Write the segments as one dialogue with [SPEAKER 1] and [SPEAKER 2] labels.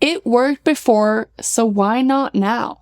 [SPEAKER 1] It worked before, so why not now?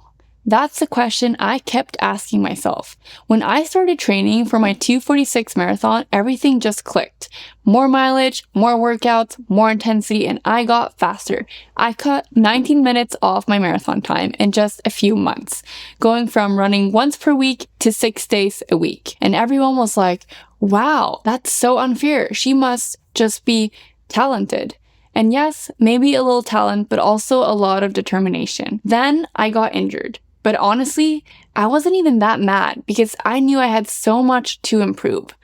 [SPEAKER 1] That's the question I kept asking myself. When I started training for my 2:46 marathon, everything just clicked. More mileage, more workouts, more intensity, and I got faster. I cut 19 minutes off my marathon time in just a few months, going from running once per week to 6 days a week. And everyone was like, wow, that's so unfair. She must just be talented. And yes, maybe a little talent, but also a lot of determination. Then I got injured. But honestly, I wasn't even that mad because I knew I had so much to improve.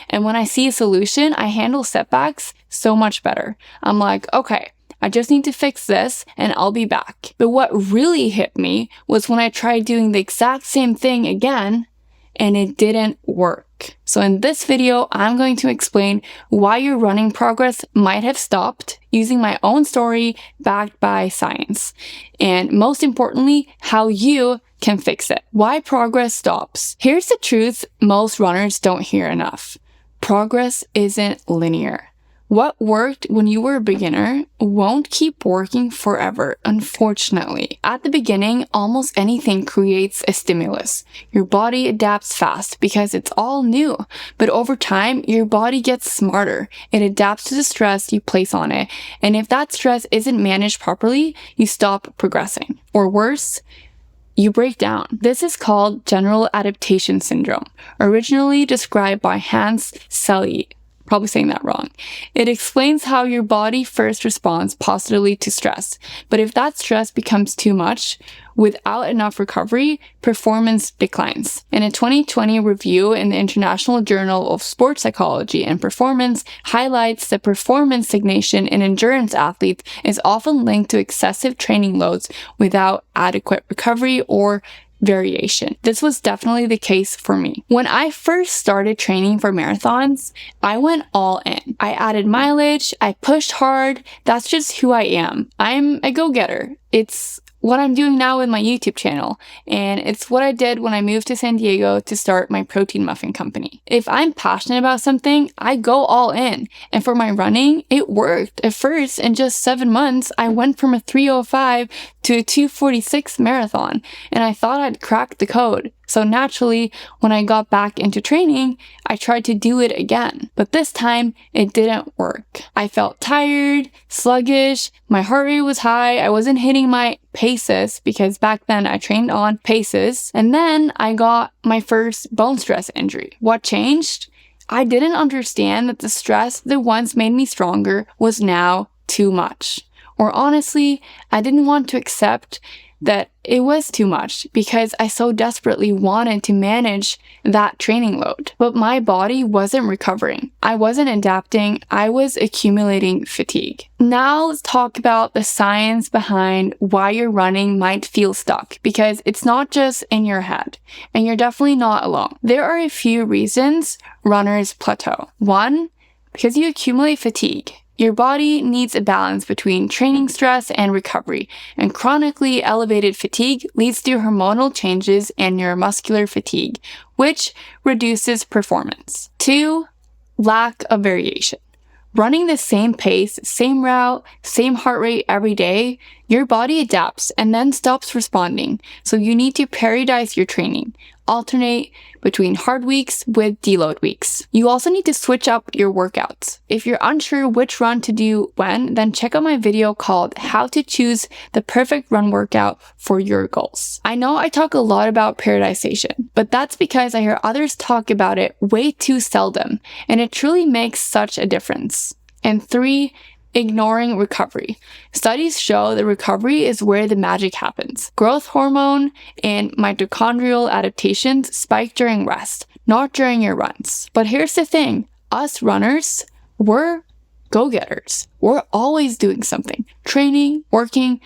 [SPEAKER 1] And when I see a solution, I handle setbacks so much better. I'm like, okay, I just need to fix this and I'll be back. But what really hit me was when I tried doing the exact same thing again and it didn't work. So in this video, I'm going to explain why your running progress might have stopped using my own story backed by science. And most importantly, how you can fix it. Why progress stops. Here's the truth most runners don't hear enough. Progress isn't linear. What worked when you were a beginner won't keep working forever, unfortunately. At the beginning, almost anything creates a stimulus. Your body adapts fast because it's all new. But over time, your body gets smarter. It adapts to the stress you place on it. And if that stress isn't managed properly, you stop progressing. Or worse, you break down. This is called general adaptation syndrome, originally described by Hans Selye. Probably saying that wrong. It explains how your body first responds positively to stress. But if that stress becomes too much, without enough recovery, performance declines. In a 2020 review in the International Journal of Sports Psychology and Performance highlights that performance stagnation in endurance athletes is often linked to excessive training loads without adequate recovery or variation. This was definitely the case for me. When I first started training for marathons, I went all in. I added mileage, I pushed hard. That's just who I am. I'm a go-getter. It's what I'm doing now with my YouTube channel, and it's what I did when I moved to San Diego to start my protein muffin company. If I'm passionate about something, I go all in. And for my running, it worked. At first, in just 7 months, I went from a 3:05 to a 2:46 marathon, and I thought I'd cracked the code. So naturally, when I got back into training, I tried to do it again. But this time, it didn't work. I felt tired, sluggish, my heart rate was high, I wasn't hitting my paces because back then I trained on paces. And then I got my first bone stress injury. What changed? I didn't understand that the stress that once made me stronger was now too much. Or honestly, I didn't want to accept that it was too much because I so desperately wanted to manage that training load. But my body wasn't recovering. I wasn't adapting. I was accumulating fatigue. Now let's talk about the science behind why your running might feel stuck, because it's not just in your head, and you're definitely not alone. There are a few reasons runners plateau. One, because you accumulate fatigue. Your body needs a balance between training stress and recovery, and chronically elevated fatigue leads to hormonal changes and neuromuscular fatigue, which reduces performance. 2, lack of variation. Running the same pace, same route, same heart rate every day, your body adapts and then stops responding. So you need to periodize your training. Alternate between hard weeks with deload weeks. You also need to switch up your workouts. If you're unsure which run to do when, then check out my video called How to Choose the Perfect Run Workout for Your Goals. I know I talk a lot about periodization, but that's because I hear others talk about it way too seldom, and it truly makes such a difference. And 3, ignoring recovery. Studies show that recovery is where the magic happens. Growth hormone and mitochondrial adaptations spike during rest, not during your runs. But here's the thing, us runners, we're go-getters. We're always doing something. Training, working,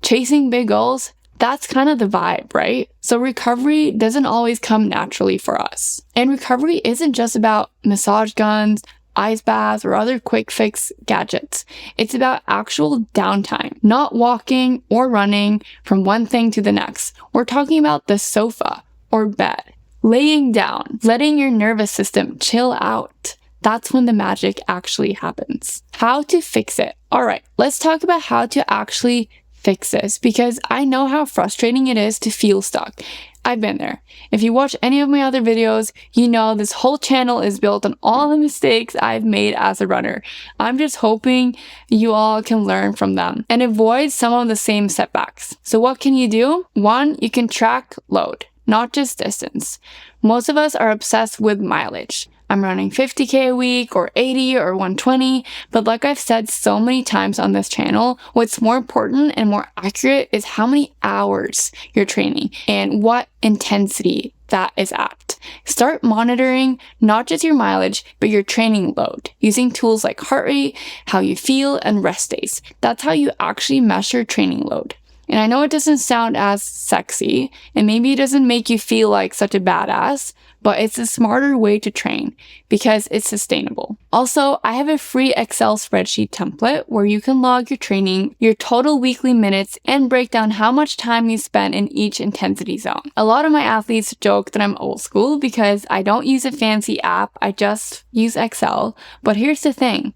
[SPEAKER 1] chasing big goals. That's kind of the vibe, right? So recovery doesn't always come naturally for us. And recovery isn't just about massage guns, ice baths, or other quick fix gadgets. It's about actual downtime, not walking or running from one thing to the next. We're talking about the sofa or bed, laying down, letting your nervous system chill out. That's when the magic actually happens. How to fix it. All right, let's talk about how to actually fix this because I know how frustrating it is to feel stuck. I've been there. If you watch any of my other videos, you know this whole channel is built on all the mistakes I've made as a runner. I'm just hoping you all can learn from them and avoid some of the same setbacks. So what can you do? 1, you can track load, not just distance. Most of us are obsessed with mileage. I'm running 50K a week or 80 or 120, but like I've said so many times on this channel, what's more important and more accurate is how many hours you're training and what intensity that is at. Start monitoring not just your mileage, but your training load using tools like heart rate, how you feel, and rest days. That's how you actually measure training load. And I know it doesn't sound as sexy, and maybe it doesn't make you feel like such a badass, but it's a smarter way to train because it's sustainable. Also, I have a free Excel spreadsheet template where you can log your training, your total weekly minutes, and break down how much time you spend in each intensity zone. A lot of my athletes joke that I'm old school because I don't use a fancy app, I just use Excel. But here's the thing.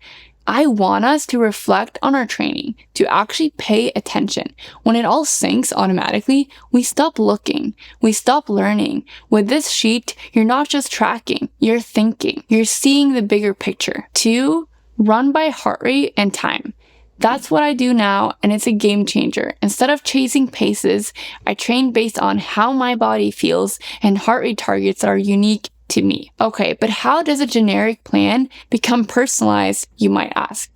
[SPEAKER 1] I want us to reflect on our training, to actually pay attention. When it all syncs automatically, we stop looking, we stop learning. With this sheet, you're not just tracking, you're thinking, you're seeing the bigger picture. 2, run by heart rate and time. That's what I do now, and it's a game changer. Instead of chasing paces, I train based on how my body feels and heart rate targets that are unique to me. Okay, but how does a generic plan become personalized, you might ask?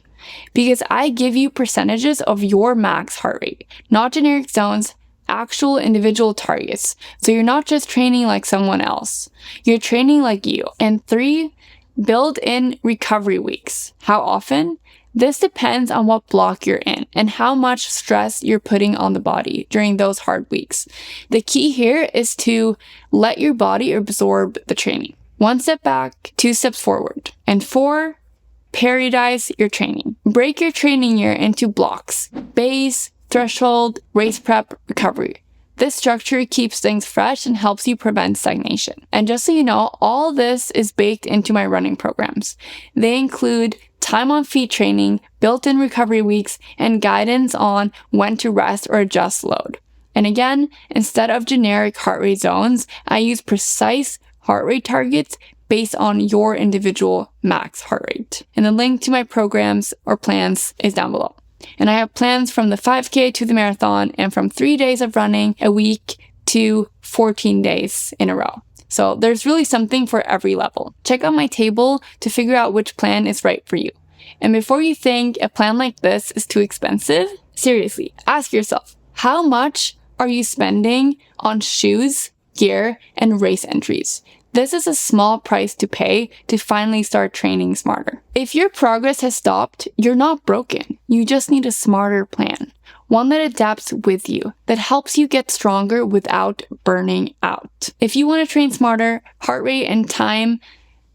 [SPEAKER 1] Because I give you percentages of your max heart rate, not generic zones, actual individual targets. So you're not just training like someone else, you're training like you. And 3, build in recovery weeks. How often? This depends on what block you're in and how much stress you're putting on the body during those hard weeks. The key here is to let your body absorb the training. 1 step back, 2 steps forward. And 4, periodize your training. Break your training year into blocks: base, threshold, race prep, recovery. This structure keeps things fresh and helps you prevent stagnation. And just so you know, all this is baked into my running programs. They include time on feet training, built-in recovery weeks, and guidance on when to rest or adjust load. And again, instead of generic heart rate zones, I use precise heart rate targets based on your individual max heart rate. And the link to my programs or plans is down below. And I have plans from the 5K to the marathon and from 3 days of running a week to 14 days in a row. So there's really something for every level. Check out my table to figure out which plan is right for you. And before you think a plan like this is too expensive, seriously, ask yourself, how much are you spending on shoes, gear, and race entries? This is a small price to pay to finally start training smarter. If your progress has stopped, you're not broken. You just need a smarter plan. One that adapts with you, that helps you get stronger without burning out. If you want to train smarter, heart rate and time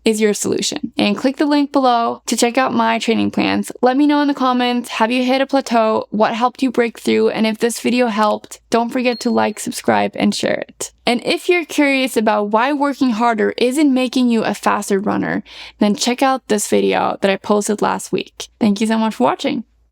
[SPEAKER 1] is your solution. And click the link below to check out my training plans. Let me know in the comments, have you hit a plateau? What helped you break through? And if this video helped, don't forget to like, subscribe, and share it. And if you're curious about why working harder isn't making you a faster runner, then check out this video that I posted last week. Thank you so much for watching.